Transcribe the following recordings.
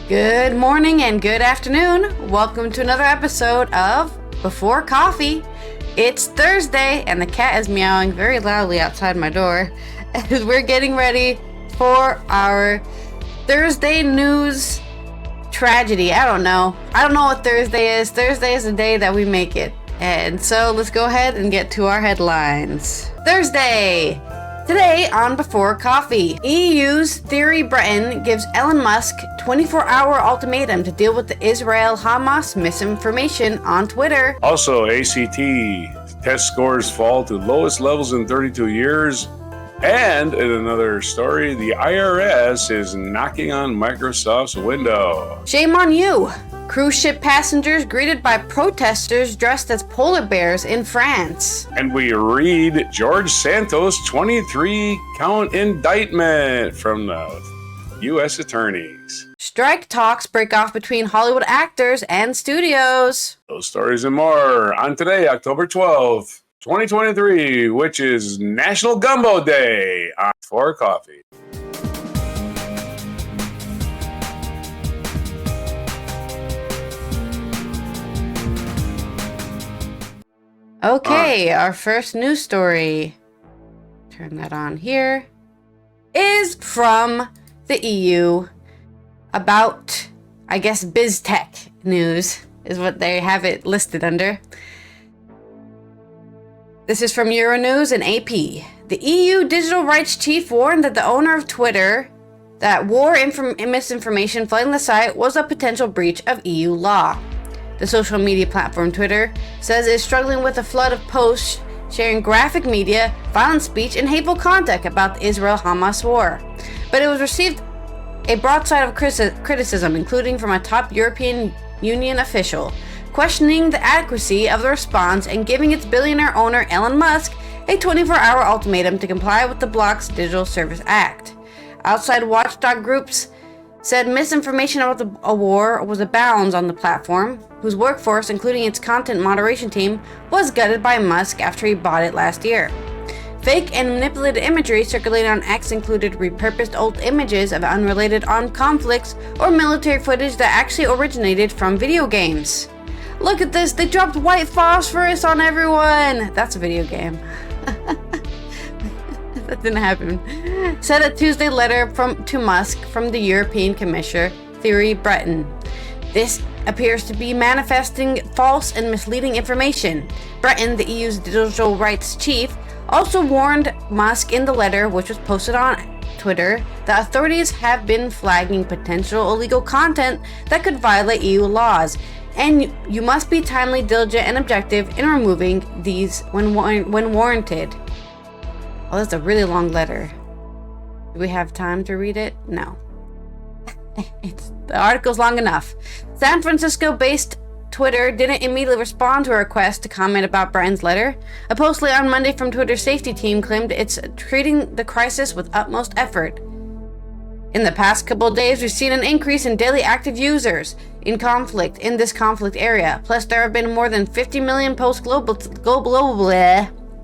Good morning and good afternoon. Welcome to another episode of Before Coffee. It's Thursday and the cat is meowing very loudly outside my door as we're getting ready for our Thursday news tragedy. I don't know what Thursday is. Thursday is the day that we make it. And so let's go ahead and get to our headlines. Thursday. Today on Before Coffee, EU's Thierry Breton gives Elon Musk 24-hour ultimatum to deal with the Israel-Hamas misinformation on Twitter. Also, ACT test scores fall to lowest levels in 32 years. And in another story, the IRS is knocking on Microsoft's window. Shame on you. Cruise ship passengers greeted by protesters dressed as polar bears in France. And we read George Santos' 23-count indictment from the U.S. attorneys. Strike talks break off between Hollywood actors and studios. Those stories and more on today, October 12th, 2023, which is National Gumbo Day on Before Coffee. Okay, our first news story, turn that on here, is from the EU about, I guess, BizTech news is what they have it listed under. This is from Euronews and AP. The EU digital rights chief warned that the owner of Twitter that misinformation flooding the site was a potential breach of EU law. The social media platform Twitter says it is struggling with a flood of posts sharing graphic media, violent speech, and hateful content about the Israel-Hamas war. But it was received a broadside of criticism, including from a top European Union official, questioning the adequacy of the response and giving its billionaire owner Elon Musk a 24-hour ultimatum to comply with the bloc's Digital Service Act. Outside watchdog groups said misinformation about a war was abounds on the platform, whose workforce, including its content moderation team, was gutted by Musk after he bought it last year. Fake and manipulated imagery circulated on X included repurposed old images of unrelated armed conflicts or military footage that actually originated from video games. Look at this, they dropped white phosphorus on everyone! That's a video game. That didn't happen. Said a Tuesday letter to Musk from the European Commissioner, Thierry Breton. This appears to be manifesting false and misleading information. Breton, the EU's digital rights chief, also warned Musk in the letter, which was posted on Twitter, that authorities have been flagging potential illegal content that could violate EU laws, and you must be timely, diligent, and objective in removing these when warranted. Oh, that's a really long letter. Do we have time to read it? No. The article's long enough. San Francisco-based Twitter didn't immediately respond to a request to comment about Breton's letter. A post late on Monday from Twitter's safety team claimed it's treating the crisis with utmost effort. In the past couple of days, we've seen an increase in daily active users in this conflict area. Plus, there have been more than 50 million posts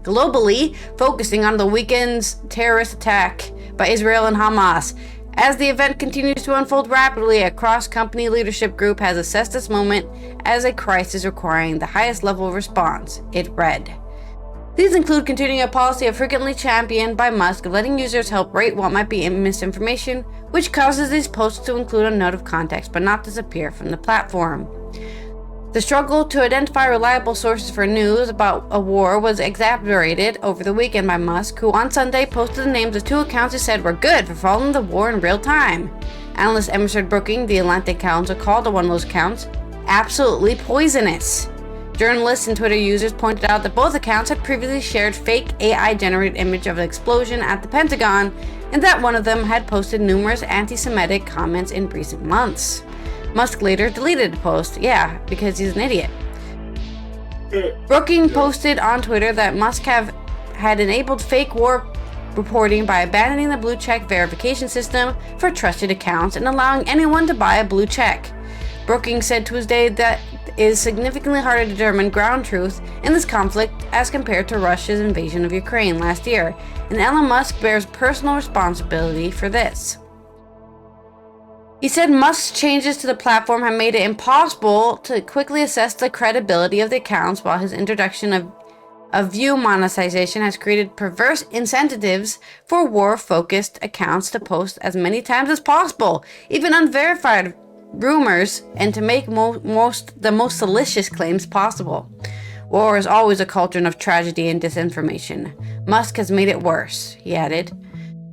globally focusing on the weekend's terrorist attack by Israel and Hamas. As the event continues to unfold rapidly, a cross-company leadership group has assessed this moment as a crisis requiring the highest level of response, it read. These include continuing a policy of frequently championed by Musk of letting users help rate what might be misinformation, which causes these posts to include a note of context but not disappear from the platform. The struggle to identify reliable sources for news about a war was exacerbated over the weekend by Musk, who on Sunday posted the names of two accounts he said were good for following the war in real time. Analyst Emerson Brooking, the Atlantic Council, called one of those accounts absolutely poisonous. Journalists and Twitter users pointed out that both accounts had previously shared fake AI-generated image of an explosion at the Pentagon, and that one of them had posted numerous anti-Semitic comments in recent months. Musk later deleted the post, because he's an idiot. Brooking posted on Twitter that Musk had enabled fake war reporting by abandoning the blue check verification system for trusted accounts and allowing anyone to buy a blue check. Brooking said Tuesday that it is significantly harder to determine ground truth in this conflict as compared to Russia's invasion of Ukraine last year, and Elon Musk bears personal responsibility for this. He said Musk's changes to the platform have made it impossible to quickly assess the credibility of the accounts, while his introduction of view monetization has created perverse incentives for war-focused accounts to post as many times as possible, even unverified rumors, and to make the most salacious claims possible. War is always a cauldron of tragedy and disinformation. Musk has made it worse, he added.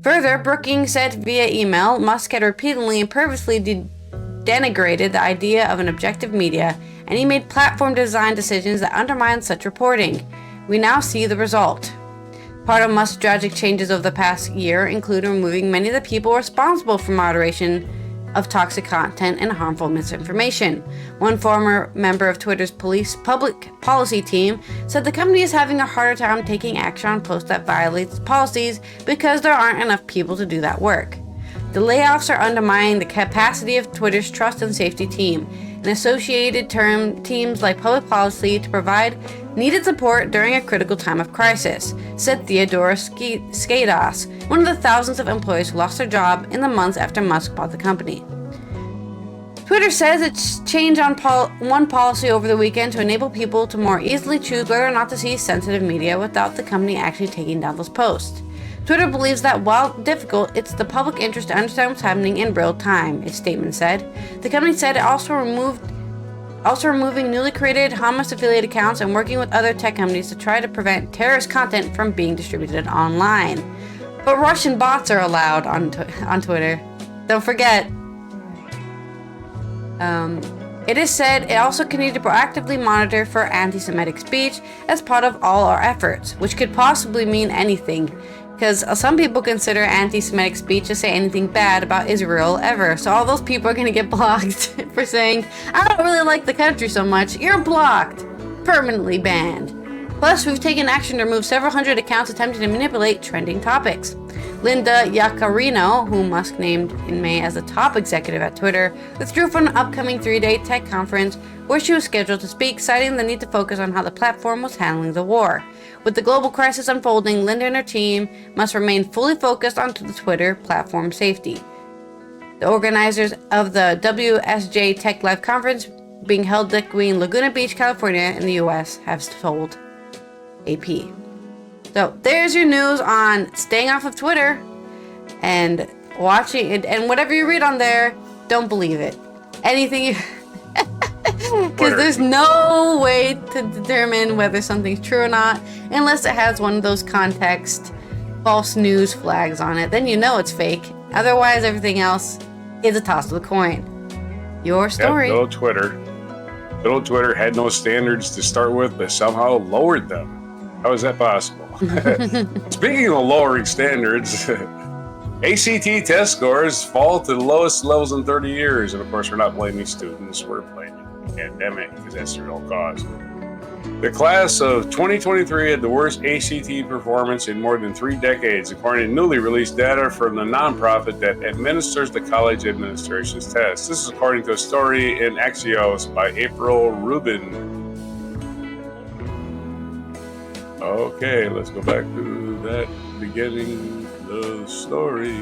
Further, Brookings said via email, Musk had repeatedly and purposely denigrated the idea of an objective media, and he made platform design decisions that undermined such reporting. We now see the result. Part of Musk's tragic changes of the past year include removing many of the people responsible for moderation of toxic content and harmful misinformation. One former member of Twitter's public policy team said the company is having a harder time taking action on posts that violate its policies because there aren't enough people to do that work. The layoffs are undermining the capacity of Twitter's trust and safety team, and associated teams like public policy to provide needed support during a critical time of crisis, said Theodora Skadas, one of the thousands of employees who lost their job in the months after Musk bought the company. Twitter says it's changed on one policy over the weekend to enable people to more easily choose whether or not to see sensitive media without the company actually taking down those posts. Twitter believes that while difficult, it's the public interest to understand what's happening in real time, its statement said. The company said it also removing newly created Hamas-affiliated accounts and working with other tech companies to try to prevent terrorist content from being distributed online. But Russian bots are allowed on Twitter. Don't forget. It is said it also continues to proactively monitor for anti-Semitic speech as part of all our efforts, which could possibly mean anything. Because some people consider anti-Semitic speech to say anything bad about Israel ever. So all those people are going to get blocked for saying, I don't really like the country so much. You're blocked. Permanently banned. Plus, we've taken action to remove several hundred accounts attempting to manipulate trending topics. Linda Yaccarino, who Musk named in May as the top executive at Twitter, withdrew from an upcoming 3-day tech conference where she was scheduled to speak, citing the need to focus on how the platform was handling the war. With the global crisis unfolding, Linda and her team must remain fully focused on the Twitter platform safety. The organizers of the WSJ Tech Live conference being held between Laguna Beach, California, in the US have told AP. So there's your news on staying off of Twitter and watching it, and whatever you read on there, don't believe it. Anything you... Because there's no way to determine whether something's true or not unless it has one of those context false news flags on it. Then you know it's fake. Otherwise, everything else is a toss of the coin. Your story. Little Twitter had no standards to start with, but somehow lowered them. How is that possible? Speaking of lowering standards, ACT test scores fall to the lowest levels in 30 years. And of course, we're not blaming students. We're blaming the pandemic because that's the real cause. The class of 2023 had the worst ACT performance in more than 3 decades, according to newly released data from the nonprofit that administers the college administration's tests. This is according to a story in Axios by April Rubin. Okay, let's go back to that beginning of the story.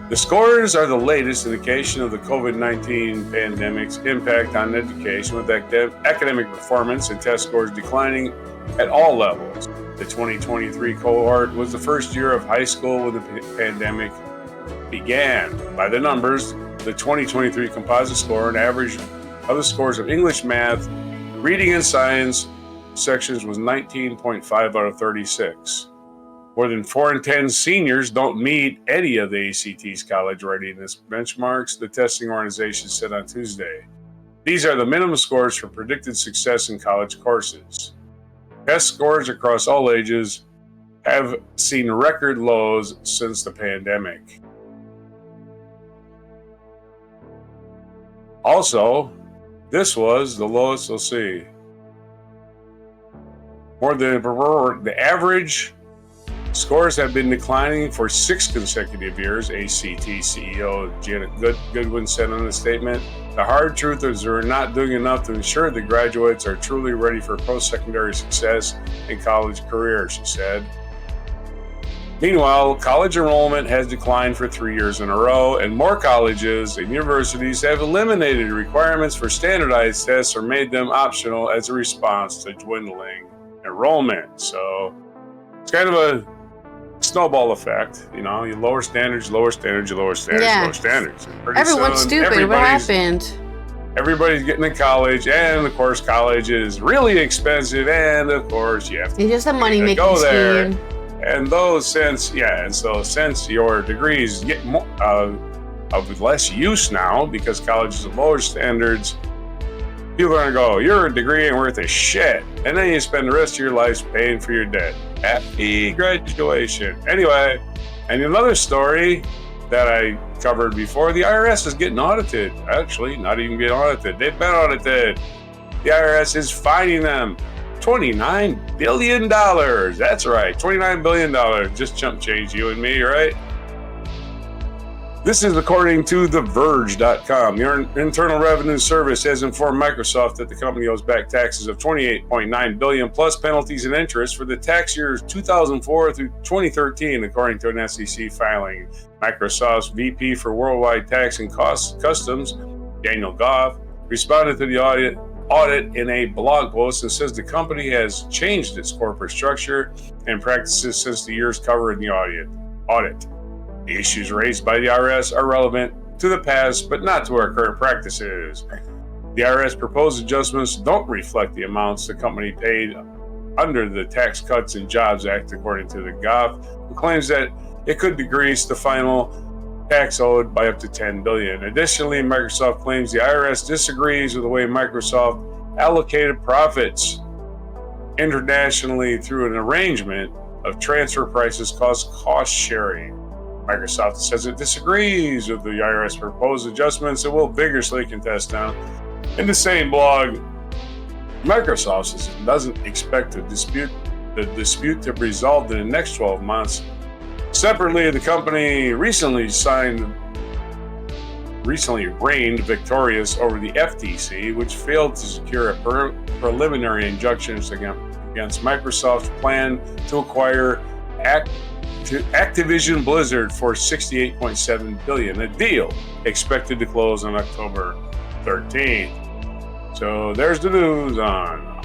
The scores are the latest indication of the COVID-19 pandemic's impact on education, with academic performance and test scores declining at all levels. The 2023 cohort was the first year of high school when the pandemic began. By the numbers, the 2023 composite score and average of the scores of English, math, reading, and science sections was 19.5 out of 36. More than 4 in 10 seniors don't meet any of the ACT's college readiness benchmarks, the testing organization said on Tuesday. These are the minimum scores for predicted success in college courses. Test scores across all ages have seen record lows since the pandemic. Also, this was the lowest, we'll see. More than the average scores have been declining for 6 consecutive years, ACT CEO Janet Goodwin said in a statement. The hard truth is we're not doing enough to ensure that graduates are truly ready for post-secondary success and college career, she said. Meanwhile, college enrollment has declined for 3 years in a row, and more colleges and universities have eliminated requirements for standardized tests or made them optional as a response to dwindling enrollment. So it's kind of a snowball effect. You know, you lower standards, lower standards, you lower standards, lower standards. Everyone's stupid. What happened? Everybody's getting to college, and of course, college is really expensive, and of course, you have to it's just a money-making scheme. And since your degrees get more, of less use now because college is lower standards, people are gonna go, your degree ain't worth a shit, and then you spend the rest of your life paying for your debt. Happy graduation. Anyway, and another story that I covered before, the IRS is getting audited. Actually, not even getting audited. They've been audited. The IRS is fining them $29 billion. That's right, $29 billion. Just chump change, you and me, right? This is according to TheVerge.com. The Internal Revenue Service has informed Microsoft that the company owes back taxes of $28.9 billion plus penalties and interest for the tax years 2004 through 2013, according to an SEC filing. Microsoft's VP for Worldwide Tax and Customs, Daniel Goff, responded to the audit in a blog post and says the company has changed its corporate structure and practices since the years covered in the audit. The issues raised by the IRS are relevant to the past, but not to our current practices. The IRS proposed adjustments don't reflect the amounts the company paid under the Tax Cuts and Jobs Act, according to the Goff, who claims that it could decrease the final tax owed by up to $10 billion. Additionally, Microsoft claims the IRS disagrees with the way Microsoft allocated profits internationally through an arrangement of transfer prices cost sharing. Microsoft says it disagrees with the IRS proposed adjustments and will vigorously contest them. In the same blog, Microsoft says it doesn't expect the dispute to be resolved in the next 12 months. Separately, the company recently reigned victorious over the FTC, which failed to secure a preliminary injunctions against Microsoft's plan to acquire Activision Blizzard for $68.7 billion, a deal expected to close on October 13th. So there's the news on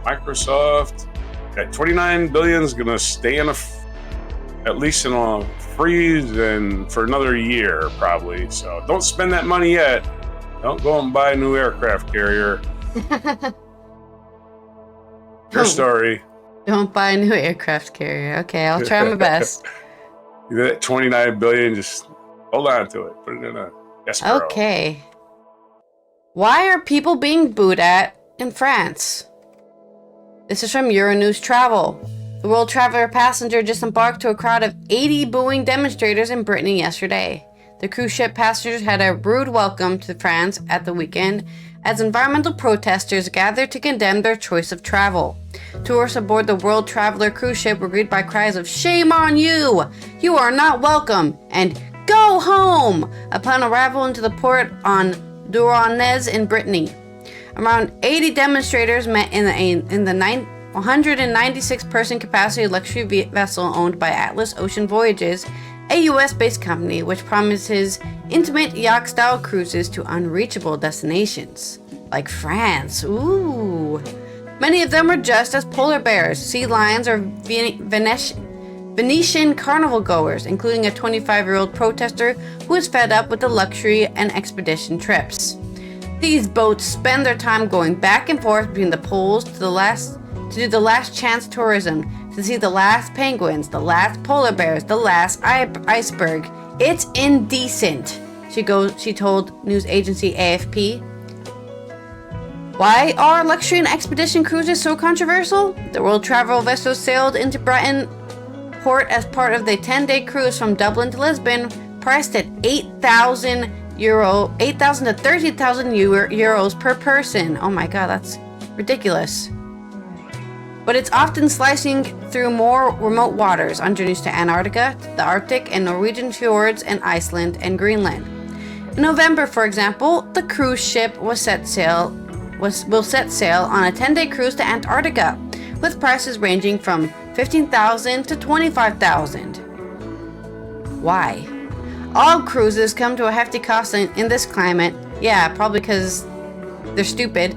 Microsoft. That $29 billion is going to stay at least in a freeze and for another year probably. So don't spend that money yet. Don't go and buy a new aircraft carrier. Your story. Don't buy a new aircraft carrier. Okay, I'll try my best. That $29 billion, just hold on to it. Put it in a escrow. Okay. Why are people being booed at in France? This is from Euronews Travel. The World Traveler passenger just embarked to a crowd of 80 booing demonstrators in Brittany yesterday. The cruise ship passengers had a rude welcome to France at the weekend as environmental protesters gathered to condemn their choice of travel. Tourists aboard the World Traveler cruise ship were greeted by cries of "Shame on you! You are not welcome!" and "Go home!" upon arrival into the port on Douarnenez in Brittany. Around 80 demonstrators met in the 196-person capacity luxury vessel owned by Atlas Ocean Voyages, a US-based company which promises intimate yacht-style cruises to unreachable destinations, like France. Ooh. Many of them were dressed as polar bears, sea lions, or Venetian carnival goers, including a 25-year-old protester who is fed up with the luxury and expedition trips. These boats spend their time going back and forth between the poles to do the last chance tourism, to see the last penguins, the last polar bears, the last iceberg. It's indecent, she told news agency AFP. Why are luxury and expedition cruises so controversial? The World Travel vessel sailed into Brighton port as part of the 10-day cruise from Dublin to Lisbon, priced at €8,000 to €30,000 per person. Oh my god, that's ridiculous. But it's often slicing through more remote waters underneath to Antarctica, the Arctic, and Norwegian fjords, and Iceland and Greenland. In November, for example, the cruise ship will set sail on a 10-day cruise to Antarctica, with prices ranging from $15,000 to $25,000. Why? All cruises come to a hefty cost in this climate. Yeah, probably because they're stupid.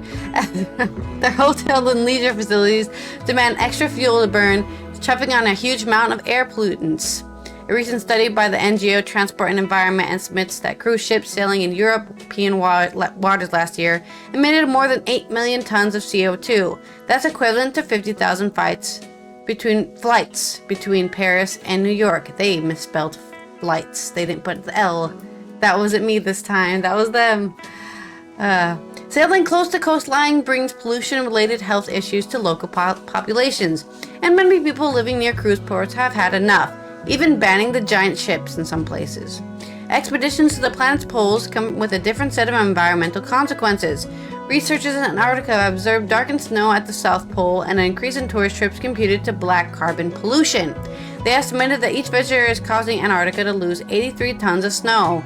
Their hotel and leisure facilities demand extra fuel to burn, chuffing on a huge amount of air pollutants. A recent study by the NGO Transport and Environment estimates that cruise ships sailing in European waters last year emitted more than 8 million tons of CO2. That's equivalent to 50,000 flights between Paris and New York. They misspelled flights. They didn't put the L. That wasn't me this time. That was them. Sailing close to coastline brings pollution-related health issues to local populations, and many people living near cruise ports have had enough, even banning the giant ships in some places. Expeditions to the planet's poles come with a different set of environmental consequences. Researchers in Antarctica have observed darkened snow at the South Pole and an increase in tourist trips computed to black carbon pollution. They estimated that each visitor is causing Antarctica to lose 83 tons of snow.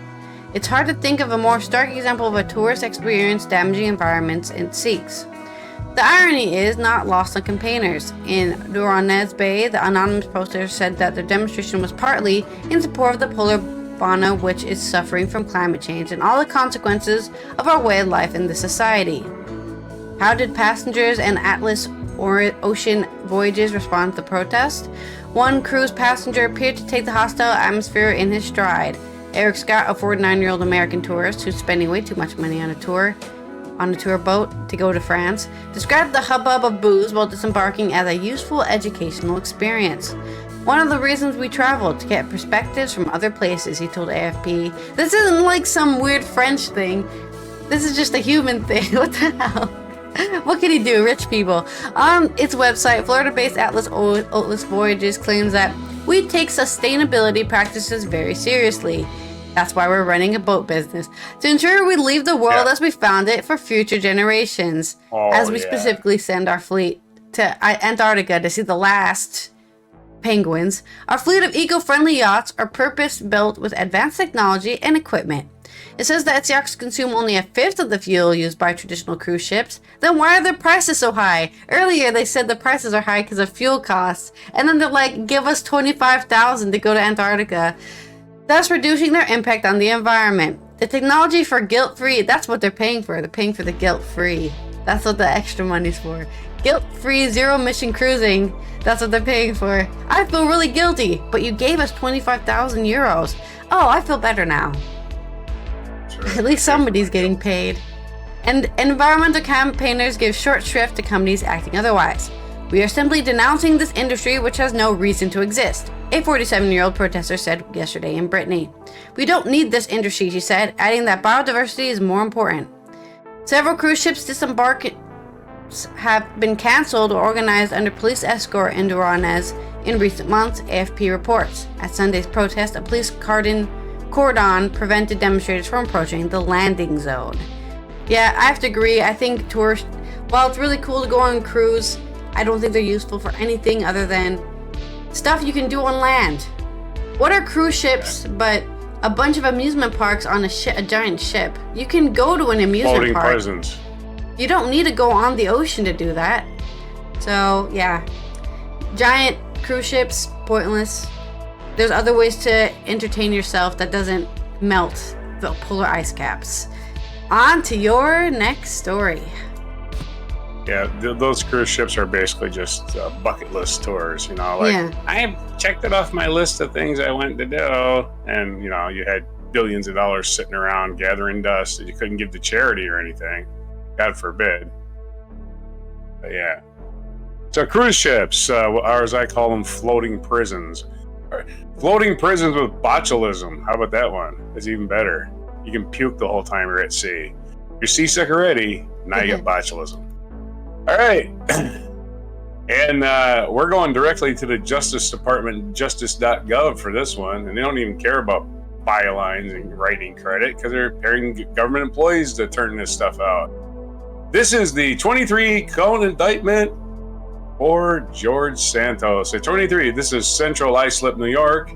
It's hard to think of a more stark example of a tourist experience damaging environments it seeks. The irony is not lost on campaigners. In Duranez Bay, the anonymous posters said that their demonstration was partly in support of the polar fauna, which is suffering from climate change and all the consequences of our way of life in this society. How did passengers and Atlas Ocean Voyages respond to the protest? One cruise passenger appeared to take the hostile atmosphere in his stride. Eric Scott, a 49-year-old American tourist who's spending way too much money on a tour boat to go to France, described the hubbub of booze while disembarking as a useful educational experience. One of the reasons we travel, to get perspectives from other places, he told AFP. This isn't like some weird French thing. This is just a human thing. What the hell? What can he do, rich people? On its website, Florida-based Atlas Voyages claims that we take sustainability practices very seriously. That's why we're running a boat business, to ensure we leave the world as we found it for future generations. As we specifically send our fleet to Antarctica to see the last penguins. Our fleet of eco-friendly yachts are purpose-built with advanced technology and equipment. It says that its yachts consume only a fifth of the fuel used by traditional cruise ships. Then why are their prices so high? Earlier they said the prices are high because of fuel costs, and then they're like, give us $25,000 to go to Antarctica, thus reducing their impact on the environment. The technology for guilt-free, that's what they're paying for. They're paying for the guilt-free. That's what the extra money's for. Guilt-free, zero-emission cruising, that's what they're paying for. I feel really guilty, but you gave us 25,000 euros. Oh, I feel better now. At least somebody's getting paid. And environmental campaigners give short shrift to companies acting otherwise. We are simply denouncing this industry which has no reason to exist, a 47-year-old protester said yesterday in Brittany. We don't need this industry, she said, adding that biodiversity is more important. Several cruise ships disembark have been cancelled or organized under police escort in Duranez in recent months, AFP reports. At Sunday's protest, a police cordon prevented demonstrators from approaching the landing zone. Yeah, I have to agree. I think tourists, while it's really cool to go on a cruise, I don't think they're useful for anything other than stuff you can do on land. What are cruise ships but a bunch of amusement parks on a giant ship? You can go to an amusement Floating park. prisons. You don't need to go on the ocean to do that. So, yeah. Giant cruise ships, pointless. There's other ways to entertain yourself that doesn't melt the polar ice caps. On to your next story. Yeah, those cruise ships are basically just bucket list tours, you know, like I checked it off my list of things I went to do, and you know, you had billions of dollars sitting around gathering dust that you couldn't give to charity or anything, God forbid. But yeah, so cruise ships, or as I call them, floating prisons. Floating prisons with botulism. How about that one? It's even better. You can puke the whole time you're at sea. You're seasick already, now you get botulism. All right. And we're going directly to the Justice Department, justice.gov for this one. And they don't even care about bylines and writing credit because they're paying government employees to turn this stuff out. This is the 23-count indictment for George Santos. At 23, this is Central Islip, New York.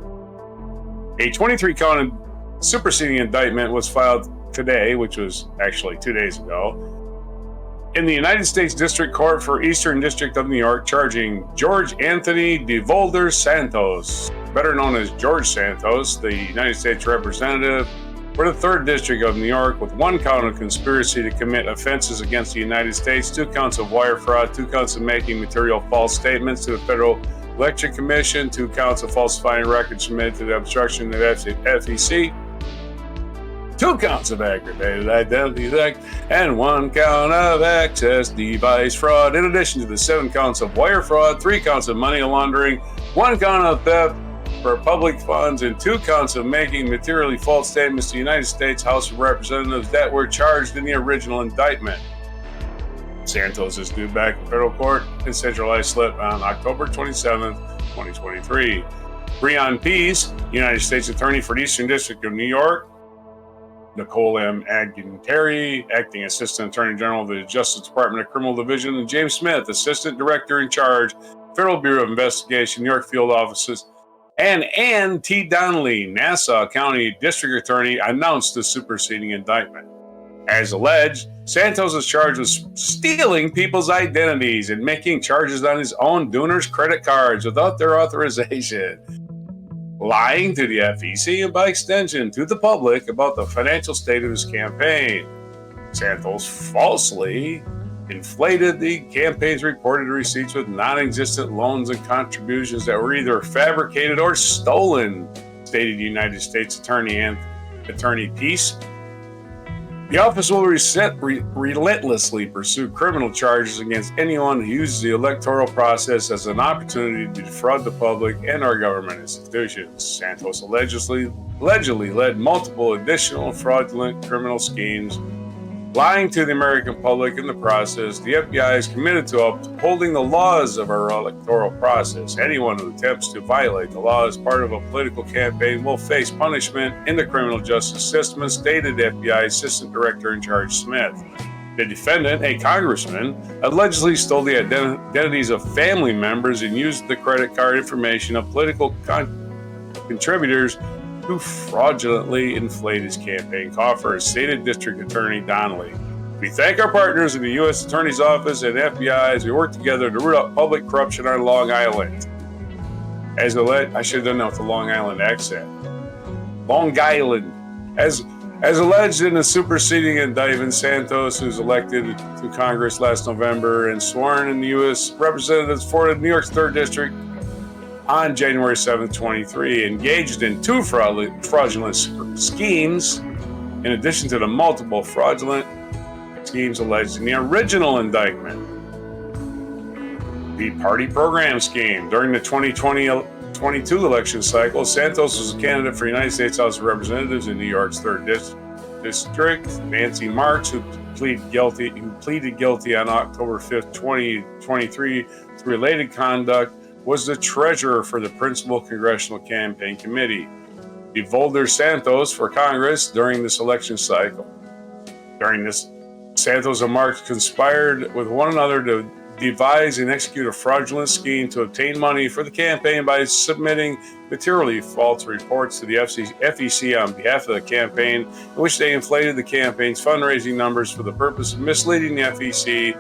A 23-count superseding indictment was filed today, which was actually 2 days ago, in the United States District Court for Eastern District of New York, charging George Anthony DeVolder Santos, better known as George Santos, the United States Representative for the 3rd District of New York, with 1 count of conspiracy to commit offenses against the United States, 2 counts of wire fraud, 2 counts of making material false statements to the Federal Election Commission, 2 counts of falsifying records submitted to the obstruction of FEC, 2 counts of aggravated identity theft, and 1 count of access device fraud, in addition to the 7 counts of wire fraud, 3 counts of money laundering, 1 count of theft for public funds, and 2 counts of making materially false statements to the United States House of Representatives that were charged in the original indictment. Santos is due back in federal court in centralized slip on October 27, 2023. Breon Pease, United States Attorney for the Eastern District of New York. Nicole M. Aginteri, Acting Assistant Attorney General of the Justice Department of Criminal Division, and James Smith, Assistant Director in Charge, Federal Bureau of Investigation, New York Field Offices, and Ann T. Donnelly, Nassau County District Attorney, announced the superseding indictment. As alleged, Santos is charged with stealing people's identities and making charges on his own donors' credit cards without their authorization, lying to the FEC and by extension to the public about the financial state of his campaign. Santos falsely inflated the campaign's reported receipts with non-existent loans and contributions that were either fabricated or stolen, stated United States Attorney Peace. The office will relentlessly pursue criminal charges against anyone who uses the electoral process as an opportunity to defraud the public and our government institutions. Santos allegedly led multiple additional fraudulent criminal schemes, lying to the American public in the process. The FBI is committed to upholding the laws of our electoral process. Anyone who attempts to violate the law as part of a political campaign will face punishment in the criminal justice system, stated FBI Assistant Director in Charge Smith. The defendant, a congressman, allegedly stole the identities of family members and used the credit card information of political contributors who fraudulently inflate his campaign coffers, stated District Attorney Donnelly. We thank our partners in the U.S. Attorney's Office and FBI as we work together to root out public corruption on Long Island. As alleged, I should have done that with the Long Island accent. Long Island. As alleged in the superseding indictment, Santos, who's elected to Congress last November and sworn in the U.S. Representatives for the New York's 3rd District on January 7, 2023, engaged in 2 fraudulent schemes, in addition to the multiple fraudulent schemes alleged in the original indictment. The party program scheme. During the 2022 election cycle, Santos was a candidate for United States House of Representatives in New York's 3rd District. Nancy Marks, who pleaded guilty on October 5, 2023 to related conduct, was the treasurer for the principal congressional campaign committee. DeVolder Santos for Congress during this election cycle. During this, Santos and Marks conspired with one another to devise and execute a fraudulent scheme to obtain money for the campaign by submitting materially false reports to the FEC on behalf of the campaign, in which they inflated the campaign's fundraising numbers for the purpose of misleading the FEC,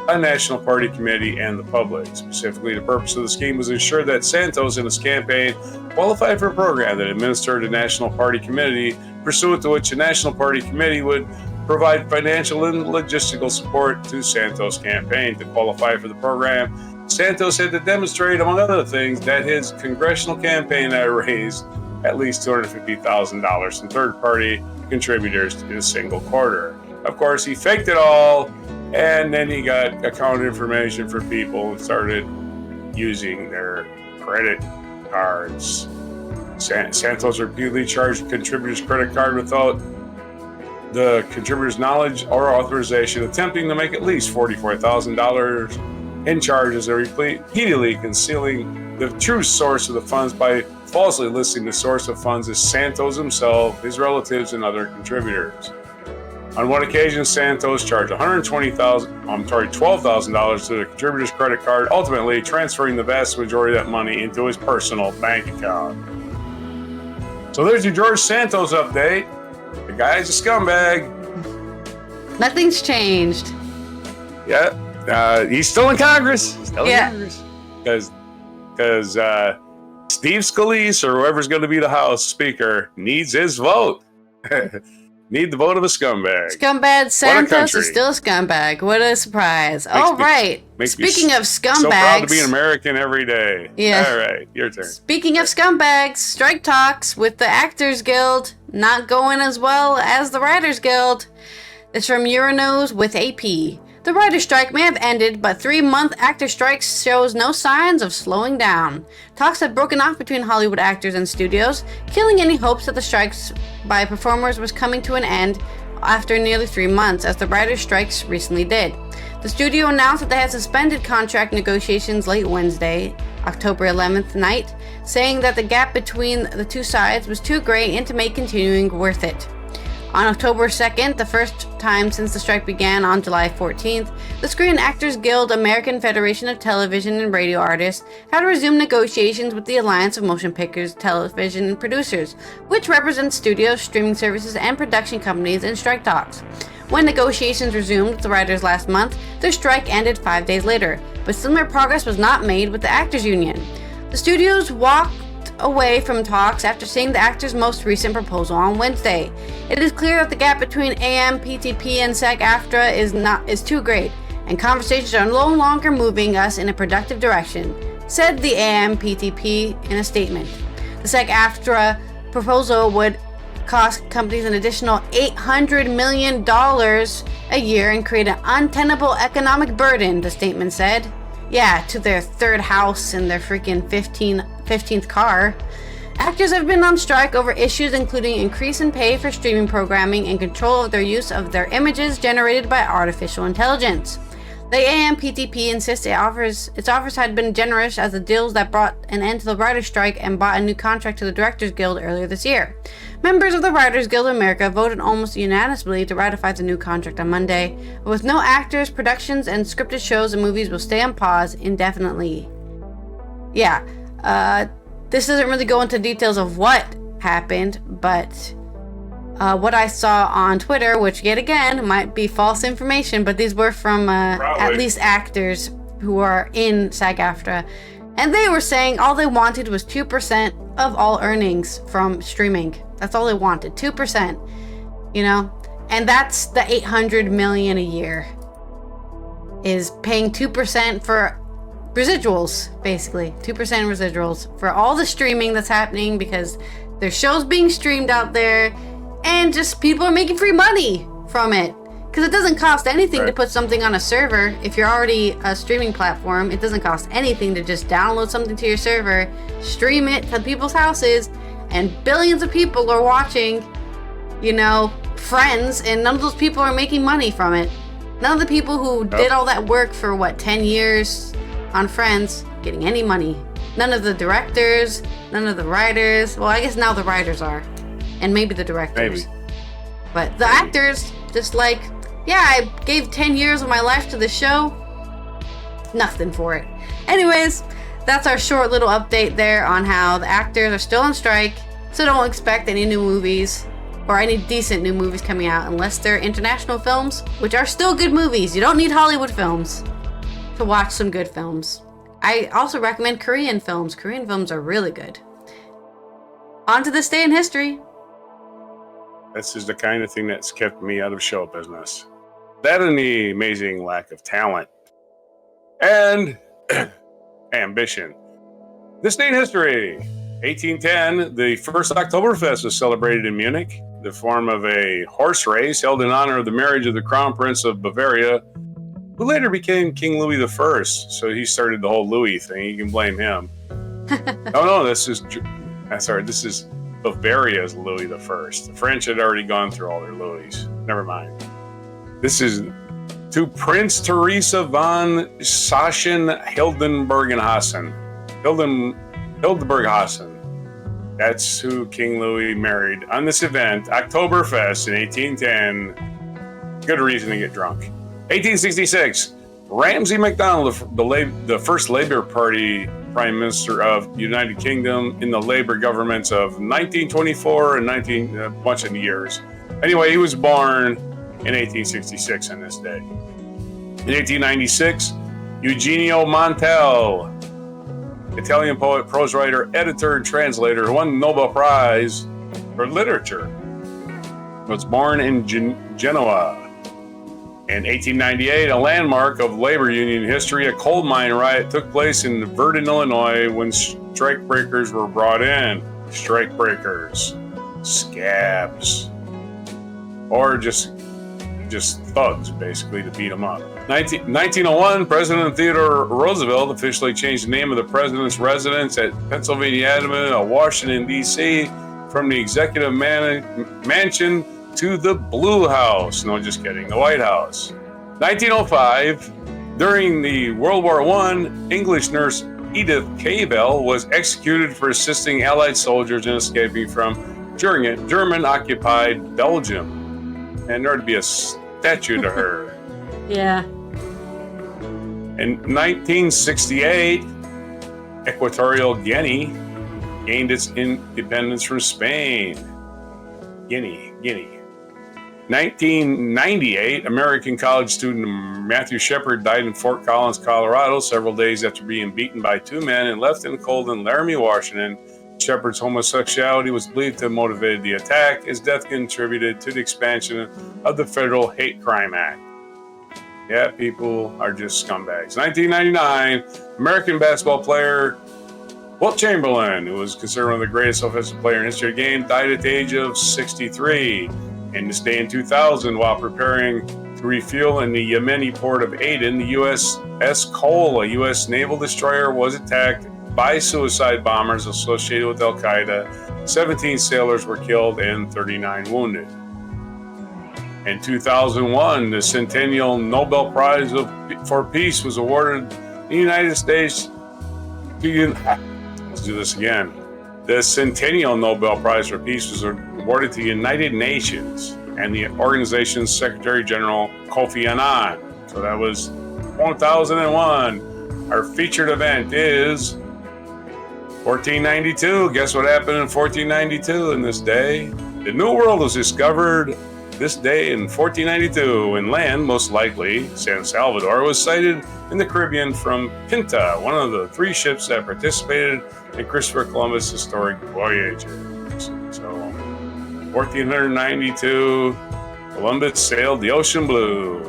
a national party committee, and the public. Specifically, the purpose of the scheme was to ensure that Santos and his campaign qualified for a program that administered a national party committee, pursuant to which a national party committee would provide financial and logistical support to Santos' campaign. To qualify for the program, Santos had to demonstrate, among other things, that his congressional campaign had raised at least $250,000 from third-party contributors in a single quarter. Of course, he faked it all, and then he got account information for people and started using their credit cards. Santos repeatedly charged contributors' credit card without the contributor's knowledge or authorization, attempting to make at least $44,000 in charges, and repeatedly concealing the true source of the funds by falsely listing the source of funds as Santos himself, his relatives, and other contributors. On one occasion, Santos charged $12,000 to the contributor's credit card, ultimately transferring the vast majority of that money into his personal bank account. So there's your George Santos update. The guy's a scumbag. Nothing's changed. Yeah. He's still in Congress. Still in Congress. Because Steve Scalise, or whoever's going to be the House Speaker, needs his vote. Need the vote of a scumbag. Scumbag Santos is still a scumbag. What a surprise. Speaking of scumbags. So proud to be an American every day. Yeah. All right, your turn. Speaking of scumbags, strike talks with the Actors Guild not going as well as the Writers Guild. It's from Euronews with AP. The writer's strike may have ended, but 3-month actor strike shows no signs of slowing down. Talks have broken off between Hollywood actors and studios, killing any hopes that the strikes by performers was coming to an end after nearly 3 months, as the writer's strikes recently did. The studio announced that they had suspended contract negotiations late Wednesday, October 11th night, saying that the gap between the two sides was too great and to make continuing worth it. On October 2nd, the first time since the strike began on July 14th, the Screen Actors Guild, American Federation of Television and Radio Artists, had resumed negotiations with the Alliance of Motion Pictures, Television, and Producers, which represents studios, streaming services, and production companies in strike talks. When negotiations resumed with the writers last month, their strike ended 5 days later, but similar progress was not made with the Actors Union. The studios walked away from talks after seeing the actors' most recent proposal on Wednesday. It is clear that the gap between AMPTP and SAG-AFTRA is too great, and conversations are no longer moving us in a productive direction, said the AMPTP in a statement. The SAG-AFTRA proposal would cost companies an additional $800 million a year and create an untenable economic burden, the statement said. Yeah, to their third house and their freaking 15th car. Actors have been on strike over issues including increase in pay for streaming programming and control of their use of their images generated by artificial intelligence. The AMPTP insists its offers had been generous as the deals that brought an end to the writers' strike and brought a new contract to the Directors Guild earlier this year. Members of the Writers Guild of America voted almost unanimously to ratify the new contract on Monday. With no actors, productions and scripted shows and movies will stay on pause indefinitely. Yeah, this doesn't really go into details of what happened, but what I saw on Twitter, which yet again might be false information, but these were from at least actors who are in SAG-AFTRA, and they were saying all they wanted was 2% of all earnings from streaming. That's all they wanted, 2%, and that's the $800 million a year, is paying 2% for residuals, basically 2% residuals for all the streaming that's happening, because there's shows being streamed out there and just people are making free money from it, because it doesn't cost anything to put something on a server. If you're already a streaming platform, it doesn't cost anything to just download something to your server, stream it to people's houses, and billions of people are watching, Friends, and none of those people are making money from it. None of the people who did all that work for 10 years on Friends getting any money. None of the directors, none of the writers. Well, I guess now the writers are, and maybe the directors. But the actors, just I gave 10 years of my life to the show. Nothing for it. Anyways, that's our short little update there on how the actors are still on strike, so don't expect any new movies or any decent new movies coming out unless they're international films, which are still good movies. You don't need Hollywood films to watch some good films. I also recommend Korean films. Korean films are really good. On to this day in history. This is the kind of thing that's kept me out of show business. That and the amazing lack of talent and ambition. This day in history, 1810, the first Oktoberfest was celebrated in Munich, the form of a horse race held in honor of the marriage of the Crown Prince of Bavaria, who later became King Louis I. So he started the whole Louis thing. You can blame him. This is Bavaria's Louis I. The French had already gone through all their Louis. Never mind. This is to Prince Teresa von Sachsen-Hildburghausen. Hildburghausen. That's who King Louis married on this event, Oktoberfest in 1810. Good reason to get drunk. 1866, Ramsay MacDonald, the first Labour Party Prime Minister of the United Kingdom in the Labour governments of 1924 and a bunch of years. Anyway, he was born in 1866 on this day. In 1896, Eugenio Montel, Italian poet, prose writer, editor, and translator, who won the Nobel Prize for Literature, was born in Genoa. In 1898, a landmark of labor union history, a coal mine riot took place in Verdun, Illinois, when strikebreakers were brought in. Strikebreakers, scabs, or just thugs, basically, to beat them up. 1901, President Theodore Roosevelt officially changed the name of the president's residence at Pennsylvania Avenue, Washington, D.C., from the Executive Mansion to the Blue House. No, just kidding, the White House. 1905, during the World War I, English nurse Edith Cavell was executed for assisting Allied soldiers in escaping from German-occupied Belgium. And there ought to be a statue to her. Yeah. In 1968, Equatorial Guinea gained its independence from Spain. Guinea. 1998, American college student Matthew Shepard died in Fort Collins, Colorado, several days after being beaten by two men and left in the cold in Laramie, Washington. Shepard's homosexuality was believed to have motivated the attack. His death contributed to the expansion of the Federal Hate Crime Act. Yeah, people are just scumbags. 1999, American basketball player Wilt Chamberlain, who was considered one of the greatest offensive players in history of the game, died at the age of 63. And this day in 2000, while preparing to refuel in the Yemeni port of Aden, the USS Cole, a U.S. naval destroyer, was attacked by suicide bombers associated with Al-Qaeda. 17 sailors were killed and 39 wounded. In 2001, the Centennial Nobel Prize for Peace was awarded in the United States to... Let's do this again. The Centennial Nobel Prize for Peace was awarded to the United Nations and the organization's Secretary General Kofi Annan. So that was 1001. Our featured event is 1492. Guess what happened in 1492 in this day? The New World was discovered this day in 1492, when land, most likely San Salvador, was sighted in the Caribbean from Pinta, one of the three ships that participated in Christopher Columbus' historic voyage. So, 1492, Columbus sailed the ocean blue.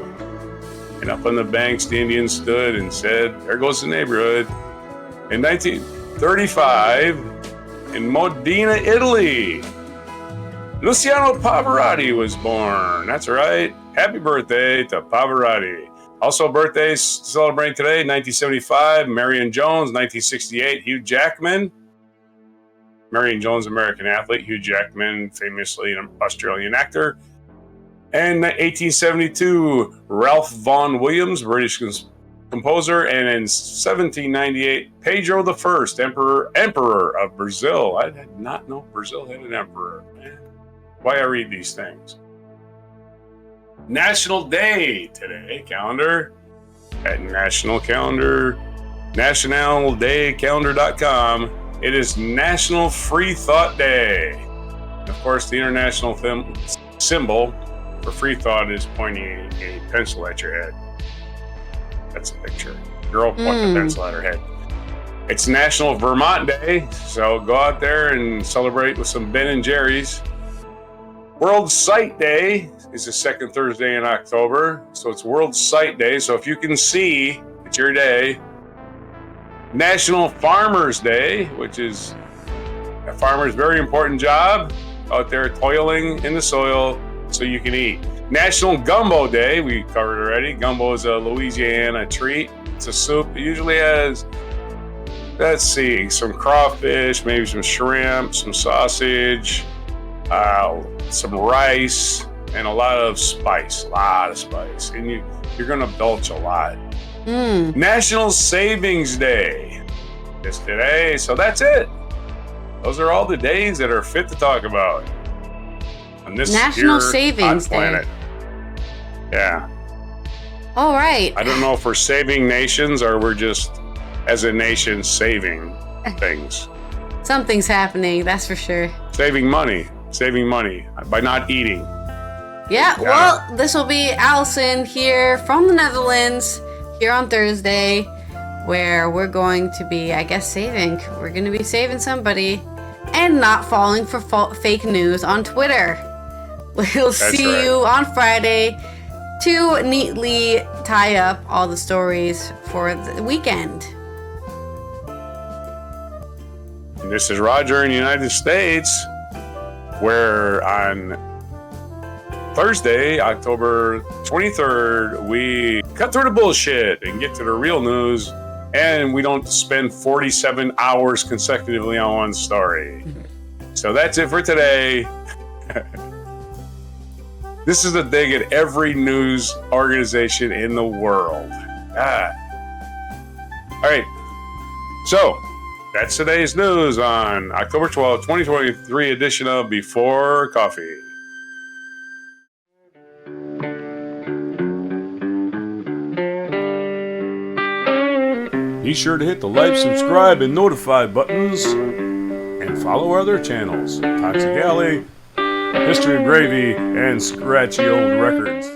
And up on the banks, the Indians stood and said, there goes the neighborhood. In 1935, in Modena, Italy, Luciano Pavarotti was born. That's right. Happy birthday to Pavarotti. Also birthdays celebrating today, 1975, Marion Jones. 1968, Hugh Jackman. Marion Jones, American athlete. Hugh Jackman, famously an Australian actor. And 1872, Ralph Vaughan Williams, British composer. And in 1798, Pedro I, Emperor of Brazil. I did not know Brazil had an emperor. Man. Why I read these things. National Day today, calendar at National Calendar, nationaldaycalendar.com. It is National Free Thought Day. Of course, the international symbol for free thought is pointing a pencil at your head. That's a picture. Girl pointing a pencil at her head. It's National Vermont Day, so go out there and celebrate with some Ben and Jerry's. World Sight Day is the second Thursday in October, so it's World Sight Day. So if you can see, it's your day. National Farmers Day, which is a farmer's very important job out there toiling in the soil so you can eat. National Gumbo Day, we covered already. Gumbo is a Louisiana treat. It's a soup. It usually has, let's see, some crawfish, maybe some shrimp, some sausage, some rice, and a lot of spice. And you're going to belch a lot. National Savings Day is today. So that's it. Those are all the days that are fit to talk about on this National Savings planet. Day. Yeah. All right. I don't know if we're saving nations or we're just, as a nation, saving things. Something's happening, that's for sure. Saving money by not eating. Yeah, well, this will be Allison here from the Netherlands here on Thursday, where we're going to be, I guess, saving. We're going to be saving somebody and not falling for fake news on Twitter. We'll see you on Friday to neatly tie up all the stories for the weekend. And this is Roger in the United States, where on Thursday, October 23rd, we cut through the bullshit and get to the real news, and we don't spend 47 hours consecutively on one story. So that's it for today. This is a dig at every news organization in the world. All right. So that's today's news on October 12th, 2023 edition of Before Coffee. Be sure to hit the like, subscribe, and notify buttons, and follow our other channels, Toxic Alley, History of Gravy, and Scratchy Old Records.